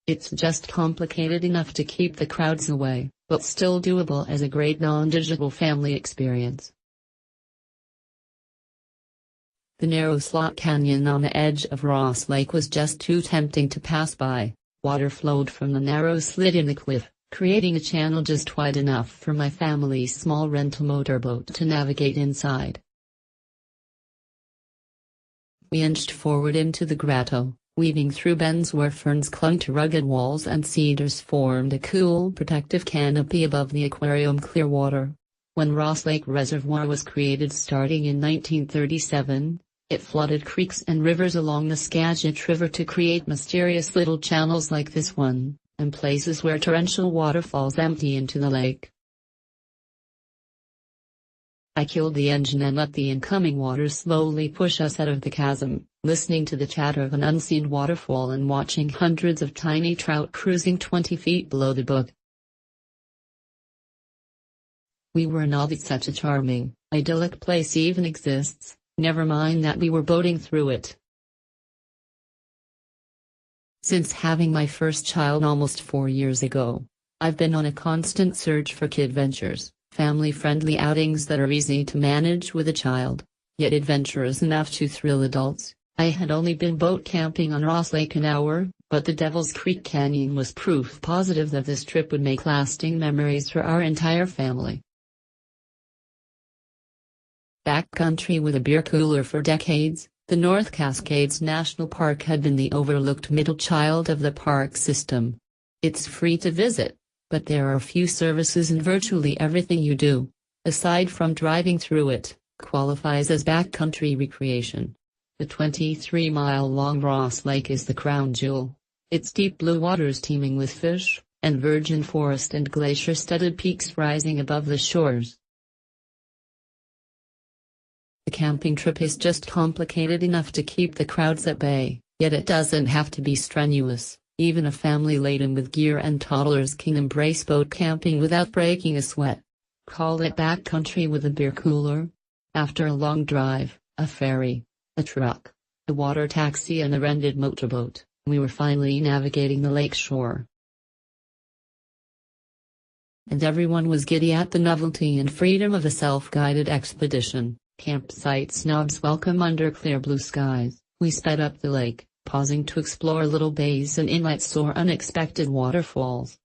It's just complicated enough to keep the crowds away, but still doable as a great non-digital family experience. The narrow slot canyon on the edge of Ross Lake was just too tempting to pass by. Water flowed from the narrow slit in the cliff, creating a channel just wide enough for my family's small rental motorboat to navigate inside. We inched forward into the grotto, weaving through bends where ferns clung to rugged walls and cedars formed a cool protective canopy above the aquarium clear water. When Ross Lake Reservoir was created starting in 1937, it flooded creeks and rivers along the Skagit River to create mysterious little channels like this one, and places where torrential waterfalls empty into the lake. I killed the engine and let the incoming water slowly push us out of the chasm, listening to the chatter of an unseen waterfall and watching hundreds of tiny trout cruising 20 feet below the boat. We were not that such a charming, idyllic place even exists, never mind that we were boating through it. Since having my first child almost 4 years ago, I've been on a constant search for kid ventures. Family-friendly outings that are easy to manage with a child, yet adventurous enough to thrill adults. I had only been boat camping on Ross Lake an hour, but the Devil's Creek Canyon was proof positive that this trip would make lasting memories for our entire family. Backcountry with a beer cooler for decades, the North Cascades National Park had been the overlooked middle child of the park system. It's free to visit, but there are few services and virtually everything you do, aside from driving through it, qualifies as backcountry recreation. The 23-mile-long Ross Lake is the crown jewel. Its deep blue waters teeming with fish, and virgin forest and glacier-studded peaks rising above the shores. The camping trip is just complicated enough to keep the crowds at bay, yet it doesn't have to be strenuous. Even a family laden with gear and toddlers can embrace boat camping without breaking a sweat. Call it backcountry with a beer cooler. After a long drive, a ferry, a truck, a water taxi and a rented motorboat, we were finally navigating the lake shore. And everyone was giddy at the novelty and freedom of a self-guided expedition. Campsite snobs welcome under clear blue skies. We sped up the lake, pausing to explore little bays and inlets or unexpected waterfalls.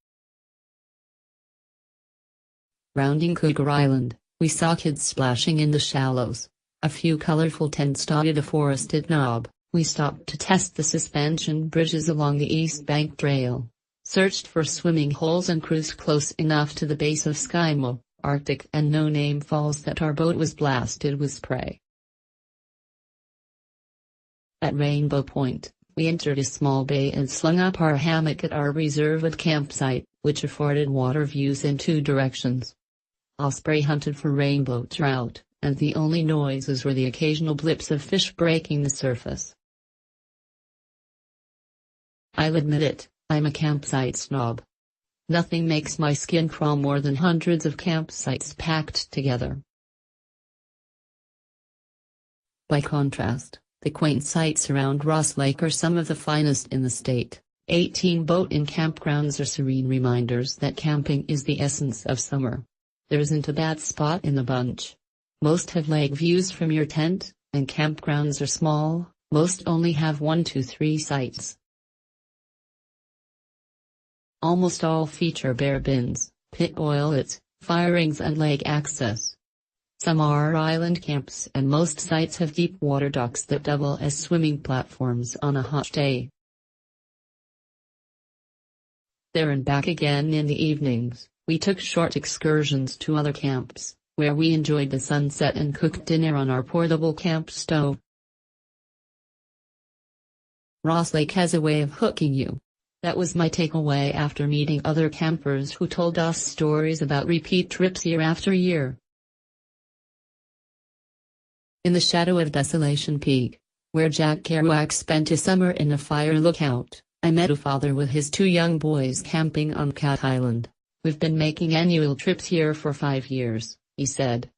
Rounding Cougar Island, we saw kids splashing in the shallows. A few colorful tents dotted a forested knob. We stopped to test the suspension bridges along the East Bank Trail, searched for swimming holes and cruised close enough to the base of Skimo, Arctic and no-name falls that our boat was blasted with spray. At Rainbow Point, we entered a small bay and slung up our hammock at our reserved campsite, which afforded water views in 2 directions. Osprey hunted for rainbow trout, and the only noises were the occasional blips of fish breaking the surface. I'll admit it, I'm a campsite snob. Nothing makes my skin crawl more than hundreds of campsites packed together. By contrast, the quaint sites around Ross Lake are some of the finest in the state. 18 boat-in campgrounds are serene reminders that camping is the essence of summer. There isn't a bad spot in the bunch. Most have lake views from your tent, and campgrounds are small, most only have 1 to 3 sites. Almost all feature bare bins, pit toilets, fire rings and lake access. Some are island camps and most sites have deep water docks that double as swimming platforms on a hot day. There and back again in the evenings, we took short excursions to other camps, where we enjoyed the sunset and cooked dinner on our portable camp stove. Ross Lake has a way of hooking you. That was my takeaway after meeting other campers who told us stories about repeat trips year after year. In the shadow of Desolation Peak, where Jack Kerouac spent his summer in a fire lookout, I met a father with his 2 young boys camping on Cat Island. We've been making annual trips here for 5 years, he said.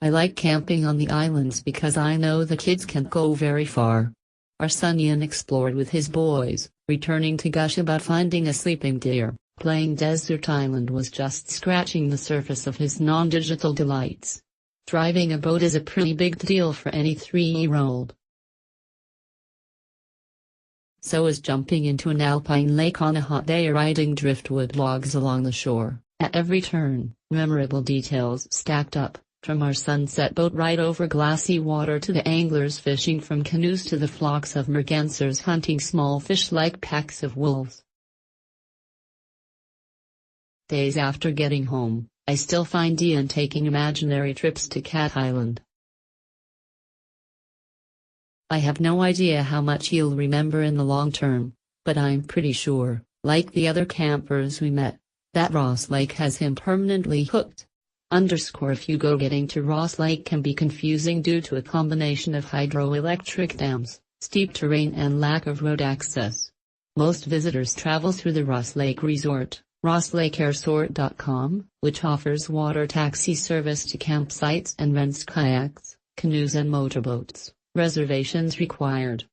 I like camping on the islands because I know the kids can't go very far. Our son Ian explored with his boys, returning to gush about finding a sleeping deer. Playing Desert Island was just scratching the surface of his non-digital delights. Driving a boat is a pretty big deal for any 3-year-old. So is jumping into an alpine lake on a hot day or riding driftwood logs along the shore. At every turn, memorable details stacked up, from our sunset boat ride over glassy water to the anglers fishing from canoes to the flocks of mergansers hunting small fish like packs of wolves. Days after getting home, I still find Ian taking imaginary trips to Cat Island. I have no idea how much he'll remember in the long term, but I'm pretty sure, like the other campers we met, that Ross Lake has him permanently hooked. If you go, getting to Ross Lake can be confusing due to a combination of hydroelectric dams, steep terrain and lack of road access. Most visitors travel through the Ross Lake Resort, rosslakeresort.com, which offers water taxi service to campsites and rents kayaks, canoes and motorboats. Reservations required.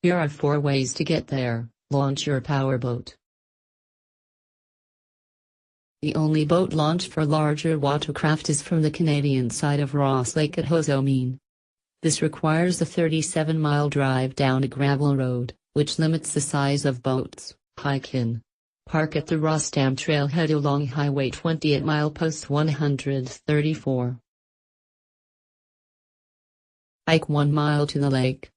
Here are 4 ways to get there. Launch your powerboat. The only boat launch for larger watercraft is from the Canadian side of Ross Lake at Hosomine. This requires a 37-mile drive down a gravel road, which limits the size of boats. Hike in. Park at the Ross Dam trailhead along Highway 20 at milepost 134. Hike 1 mile to the lake.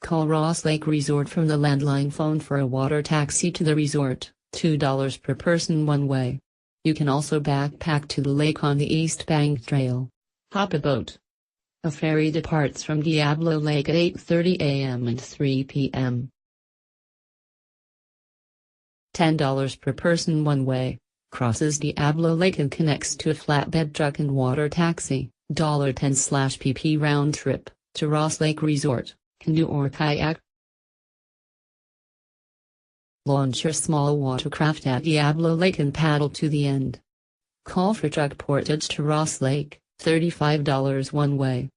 Call Ross Lake Resort from the landline phone for a water taxi to the resort, $2 per person one way. You can also backpack to the lake on the East Bank Trail. Hop a boat. A ferry departs from Diablo Lake at 8:30 a.m. and 3 p.m. $10 per person one way. Crosses Diablo Lake and connects to a flatbed truck and water taxi, $10/pp round trip, to Ross Lake Resort, canoe or kayak. Launch your small watercraft at Diablo Lake and paddle to the end. Call for truck portage to Ross Lake, $35 one way.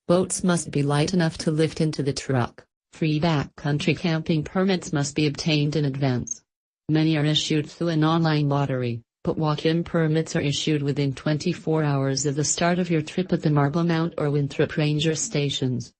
Boats must be light enough to lift into the truck. Free backcountry camping permits must be obtained in advance. Many are issued through an online lottery, but walk-in permits are issued within 24 hours of the start of your trip at the Marble Mount or Winthrop Ranger stations.